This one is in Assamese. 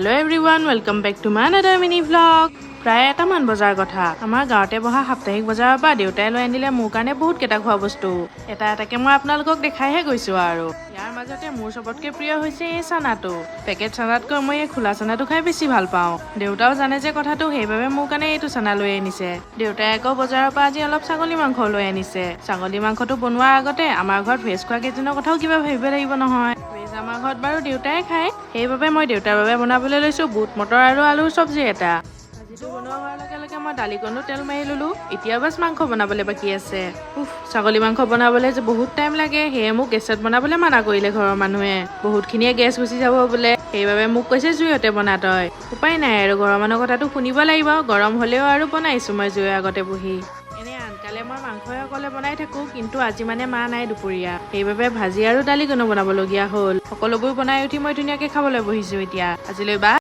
Hello everyone, welcome back to my another mini vlog. প্ৰায় এটামান বজাৰ কথা আমাৰ গাঁৱতে বহা সাপ্তাহিক বজাৰৰ পৰা দেউতাই লৈ আনিলে মোৰ কাৰণে বহুত কেইটা খোৱা বস্তু এটা এটাকে মই আপোনালোকক দেখাইহে গৈছো আৰু ইয়াৰ মাজতে মোৰ সবতকে প্ৰিয় হৈছে এই চানাটো পেকেট চানাতকৈ মই এই খোলা চানাটো খাই বেছি ভাল পাওঁ দেউতাও জানে যে কথাটো সেইবাবে মোৰ কাৰণে এইটো চানা লৈ আনিছে দেউতাই আকৌ বজাৰৰ পৰা আজি অলপ ছাগলী মাংস লৈ আনিছে ছাগলী মাংসটো বনোৱাৰ আগতে আমাৰ ঘৰত ভেজ খোৱা কেইজনৰ কথাও কিবা ভাবিব লাগিব নহয় আমাৰ ঘৰত বাৰু দেউতাই খায় সেইবাবে মই দেউতাৰ বাবে বনাবলৈ লৈছো বুট মটৰ আৰু আলুৰ চব্জি এটা ভাজিটো বনোৱা হোৱাৰ লগে লগে মই দালিকণো তেল মাৰি ললো এতিয়া বাছ মাংস বনাবলৈ বাকী আছে ছাগলী মাংস বনাবলৈ যে বহুত টাইম লাগে সেয়ে মোক গেছত বনাবলৈ মানা কৰিলে ঘৰৰ মানুহে বহুতখিনিয়ে গেছ গুচি যাব বোলে সেইবাবে মোক কৈছে জুইতে বনা তই উপায় নাই আৰু ঘৰৰ মানুহৰ কথাটো শুনিব লাগিব গৰম হলেও আৰু বনাইছো মই জুইৰ আগতে বহি কালে মই মাংসই অকলে বনাই থাকো কিন্তু আজি মানে মা নাই দুপৰীয়া সেইবাবে ভাজি আৰু দালিকণো বনাবলগীয়া হ'ল সকলোবোৰ বনাই উঠি মই ধুনীয়াকে খাবলৈ বহিছো এতিয়া আজিলৈ বা